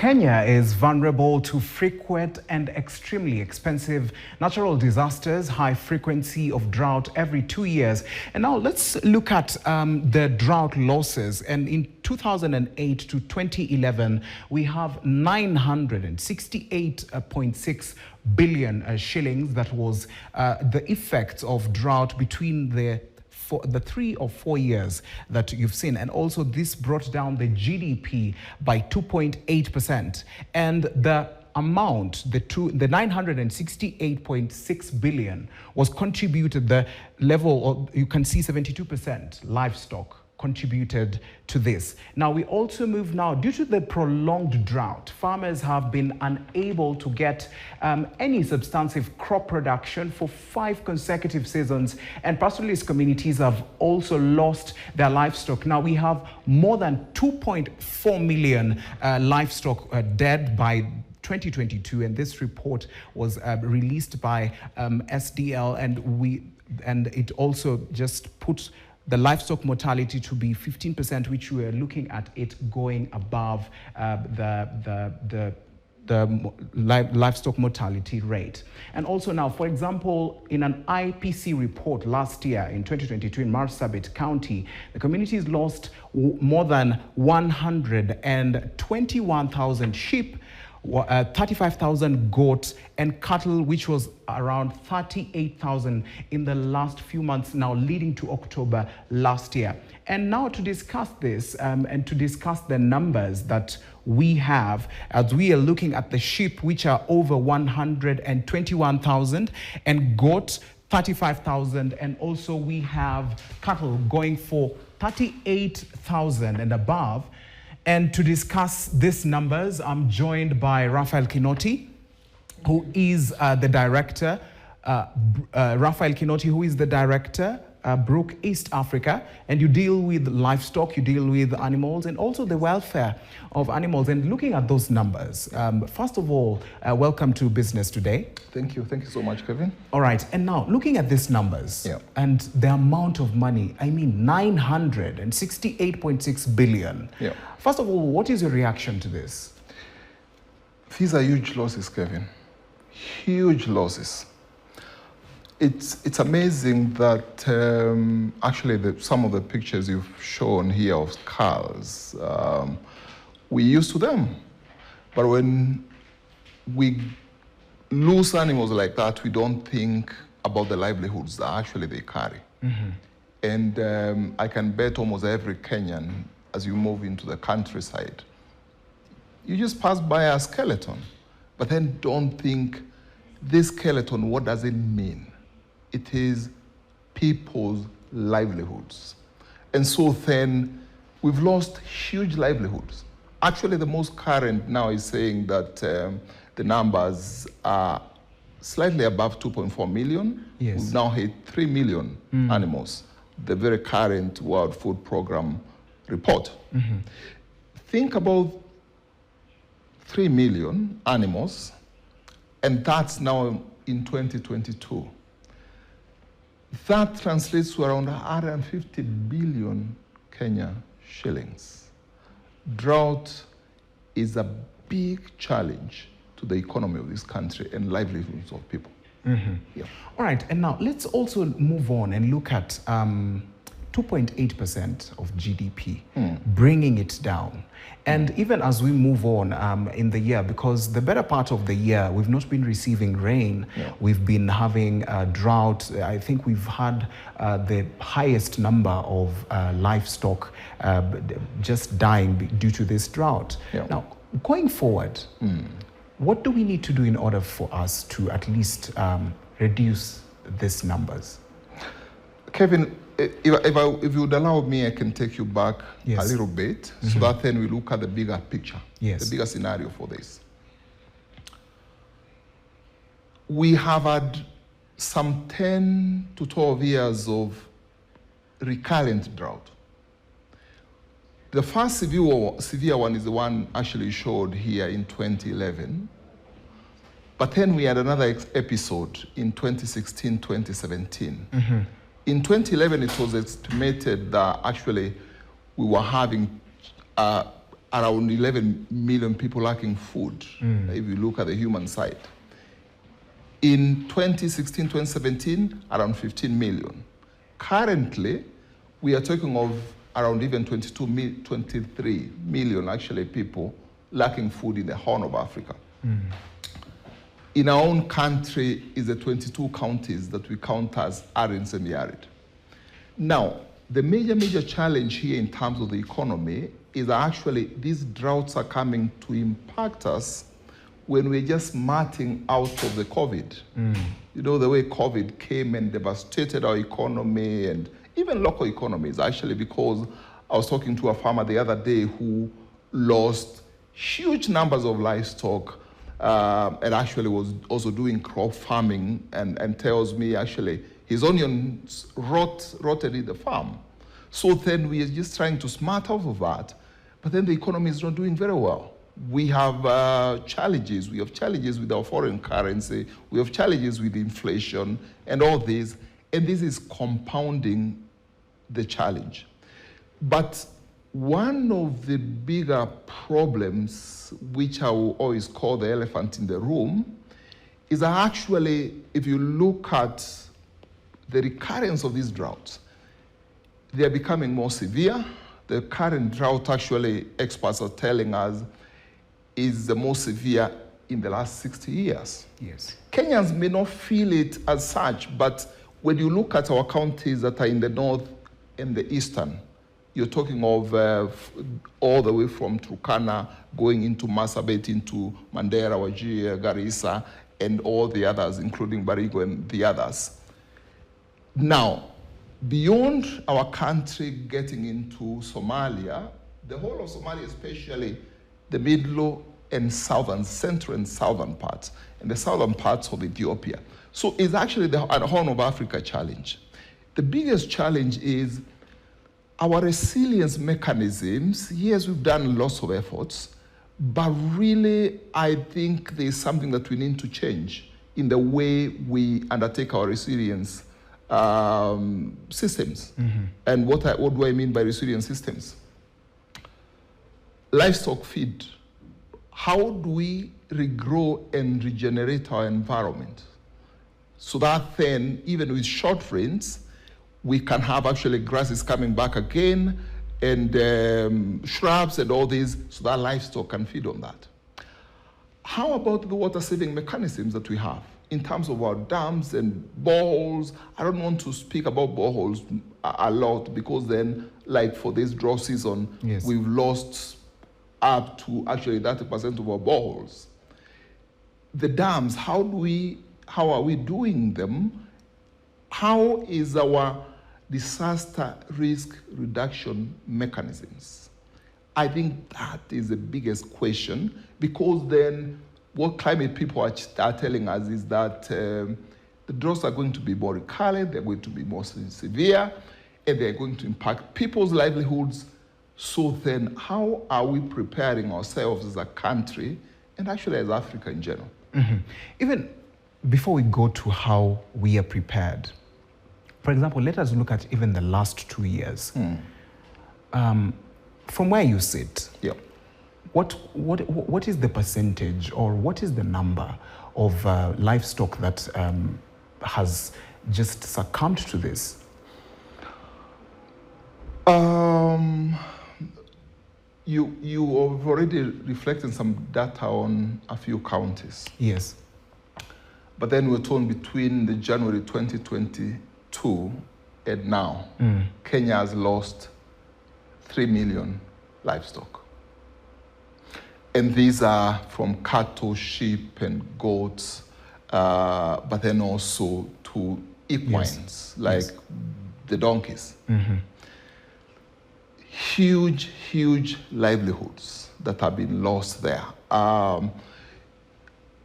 Kenya is vulnerable to frequent and extremely expensive natural disasters, high frequency of drought every 2 years. And now let's look at the drought losses. And in 2008 to 2011, we have 968.6 billion shillings. That was the effects of drought between the 3 or 4 years that you've seen. And also this brought down the GDP by 2.8%. And the amount, the 968.6 billion was contributed, the level of, you can see 72% livestock contributed to this. Now we also move now, due to the prolonged drought, farmers have been unable to get any substantive crop production for 5 consecutive seasons, and pastoralist communities have also lost their livestock. Now we have more than 2.4 million livestock dead by 2022, and this report was released by SDL, and it also just puts the livestock mortality to be 15%, which we are looking at it going above the livestock mortality rate. And also now, for example, in an IPC report last year in 2022 in Marsabit County, the communities lost more than 121,000 sheep, 35,000 goats and cattle, which was around 38,000 in the last few months now, leading to October last year. And now to discuss this and to discuss the numbers that we have, as we are looking at the sheep, which are over 121,000, and goats 35,000, and also we have cattle going for 38,000 and above. And to discuss these numbers, I'm joined by Raphael Kinoti, who is the director, Brook East Africa, and you deal with livestock, you deal with animals, and also the welfare of animals. And looking at those numbers, first of all, welcome to Business Today. Thank you so much, Kevin. All right, and now looking at these numbers and the amount of money, I mean 968.6 billion. Yeah. First of all, what is your reaction to this? These are huge losses, Kevin. Huge losses. It's amazing that actually some of the pictures you've shown here of cows, we're used to them. But when we lose animals like that, we don't think about the livelihoods that actually they carry. Mm-hmm. And I can bet almost every Kenyan, as you move into the countryside, you just pass by a skeleton, but then don't think, this skeleton, what does it mean? It is people's livelihoods. And so then we've lost huge livelihoods. Actually, the most current now is saying that the numbers are slightly above 2.4 million. Yes. We've now hit 3 million animals, the very current World Food Program report. Mm-hmm. Think about 3 million animals, and that's now in 2022. That translates to around 150 billion Kenya shillings. Drought is a big challenge to the economy of this country and livelihoods of people. Mm-hmm. Yeah. All right, and now let's also move on and look at 2.8% of GDP, bringing it down. And even as we move on in the year, because the better part of the year, we've not been receiving rain. Yeah. We've been having drought. I think we've had the highest number of livestock just dying due to this drought. Yeah. Now, going forward, what do we need to do in order for us to at least reduce these numbers? Kevin, if you would allow me, I can take you back a little bit, so that then we look at the bigger picture, the bigger scenario for this. We have had some 10 to 12 years of recurrent drought. The first severe one is the one actually showed here in 2011. But then we had another episode in 2016, 2017. Mm-hmm. In 2011, it was estimated that actually we were having around 11 million people lacking food, if you look at the human side. In 2016, 2017, around 15 million. Currently, we are talking of around even 23 million actually people lacking food in the Horn of Africa. In our own country is the 22 counties that we count as arid semi-arid. Now, the major challenge here in terms of the economy is that actually these droughts are coming to impact us when we're just marching out of the COVID. You know, the way COVID came and devastated our economy and even local economies, actually, because I was talking to a farmer the other day who lost huge numbers of livestock and actually was also doing crop farming and tells me actually his onions rotted in the farm. So then we are just trying to smart out of that, but then the economy is not doing very well. We have challenges. We have challenges with our foreign currency. We have challenges with inflation and all this, and this is compounding the challenge. But one of the bigger problems, which I will always call the elephant in the room, is that actually, if you look at the recurrence of these droughts, they are becoming more severe. The current drought, actually, experts are telling us, is the most severe in the last 60 years. Yes. Kenyans may not feel it as such, but when you look at our counties that are in the north and the eastern, you're talking of all the way from Turkana, going into Marsabit, into Mandera, Wajir, Garissa, and all the others, including Barigo and the others. Now, beyond our country getting into Somalia, the whole of Somalia, especially the middle and southern, central and southern parts, and the southern parts of Ethiopia. So it's actually the Horn of Africa challenge. The biggest challenge is our resilience mechanisms. Yes, we've done lots of efforts, but really, I think there's something that we need to change in the way we undertake our resilience systems. And what do I mean by resilience systems? Livestock feed. How do we regrow and regenerate our environment so that then, even with short rains, we can have actually grasses coming back again and shrubs and all these, so that livestock can feed on that. How about the water saving mechanisms that we have in terms of our dams and boreholes? I don't want to speak about boreholes a lot because then, like for this drought season, yes, we've lost up to actually 30% of our boreholes. The dams, how are we doing them? How is our disaster risk reduction mechanisms? I think that is the biggest question, because then what climate people are telling us is that the droughts are going to be more recurrent, they're going to be more severe, and they're going to impact people's livelihoods. So then how are we preparing ourselves as a country and actually as Africa in general? Even before we go to how we are prepared, for example, let us look at even the last 2 years. From where you sit, yeah, what is the percentage or what is the number of livestock that has just succumbed to this? You have already reflected some data on a few counties. Yes. But then we're told between the January 2022 and now, Kenya has lost 3 million livestock. And these are from cattle, sheep, and goats, but then also to equines, like the donkeys. Huge livelihoods that have been lost there.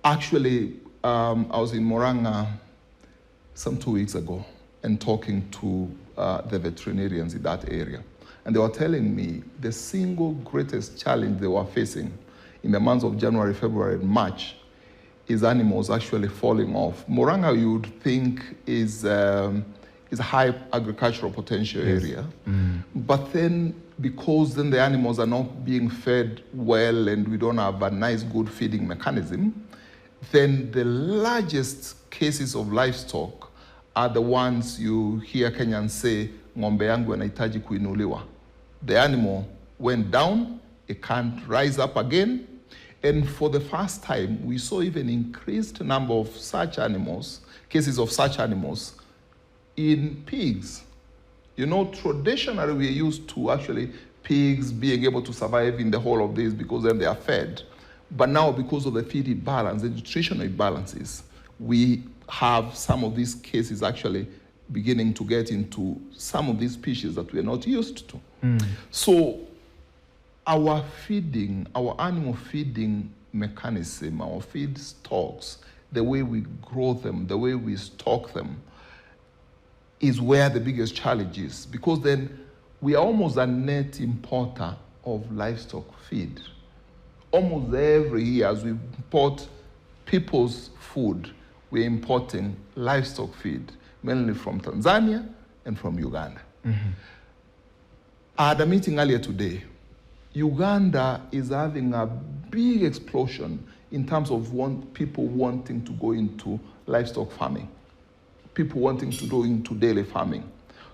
Actually, I was in Moranga some 2 weeks ago and talking to the veterinarians in that area. And they were telling me the single greatest challenge they were facing in the months of January, February, and March is animals actually falling off. Moranga, you would think, is is a high agricultural potential area. But then, because then the animals are not being fed well and we don't have a nice, good feeding mechanism, then the largest cases of livestock are the ones you hear Kenyans say, ng'ombe yangu yanahitaji kuinuliwa. The animal went down, it can't rise up again. And for the first time, we saw even increased number of such animals, cases of such animals in pigs. You know, traditionally we're used to actually pigs being able to survive in the whole of this because then they are fed. But now because of the feed imbalance, the nutritional imbalances, we have some of these cases actually beginning to get into some of these species that we're not used to. So our feeding, our animal feeding mechanism, our feed stocks, the way we grow them, the way we stock them, is where the biggest challenge is, because then we are almost a net importer of livestock feed. Almost every year, as we import people's food, we're importing livestock feed, mainly from Tanzania and from Uganda. I had a meeting earlier today. Uganda is having a big explosion in terms of people wanting to go into livestock farming, people wanting to go into dairy farming.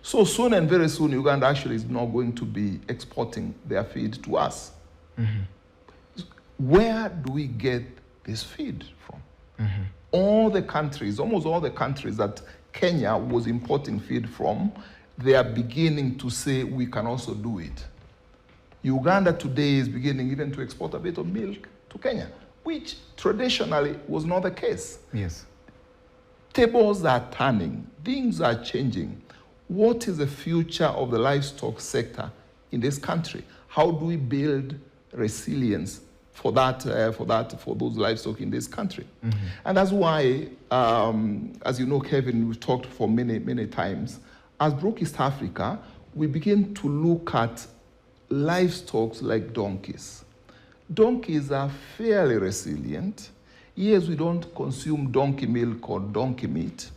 So soon and very soon, Uganda actually is not going to be exporting their feed to us. Where do we get this feed from? All the countries, almost all the countries that Kenya was importing feed from, they are beginning to say we can also do it. Uganda today is beginning even to export a bit of milk to Kenya, which traditionally was not the case. Yes. Tables are turning, things are changing. What is the future of the livestock sector in this country? How do we build resilience for those livestock in this country? And that's why, as you know, Kevin, we've talked for many times. As Brook East Africa, we begin to look at livestock like donkeys. Donkeys are fairly resilient. Yes, we don't consume donkey milk or donkey meat,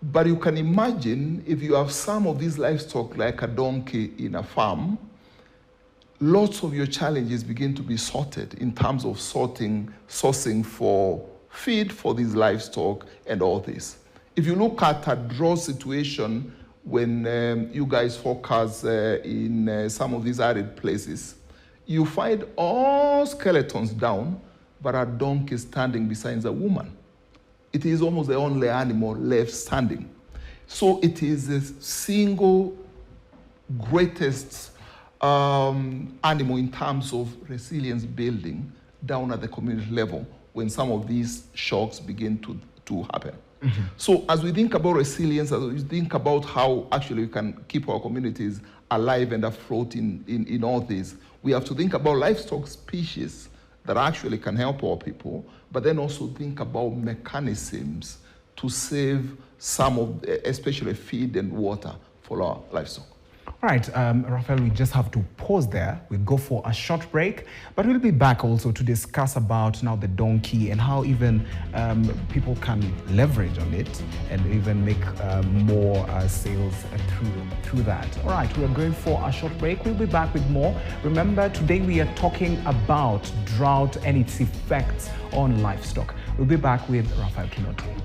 but you can imagine if you have some of these livestock like a donkey in a farm, lots of your challenges begin to be sorted in terms of sourcing for feed for these livestock and all this. If you look at a drought situation when you guys focus in some of these arid places, you find all skeletons down, but a donkey standing beside a woman. It is almost the only animal left standing. So it is the single greatest animal in terms of resilience building down at the community level when some of these shocks begin to happen. So as we think about resilience, as we think about how actually we can keep our communities alive and afloat in all this, we have to think about livestock species that actually can help our people, but then also think about mechanisms to save some of, especially feed and water for our livestock. All right, Raphael, we just have to pause there. We'll go for a short break, but we'll be back also to discuss about now the donkey and how even people can leverage on it and even make more sales through that. All right, we are going for a short break. We'll be back with more. Remember, today we are talking about drought and its effects on livestock. We'll be back with Raphael Kinoti.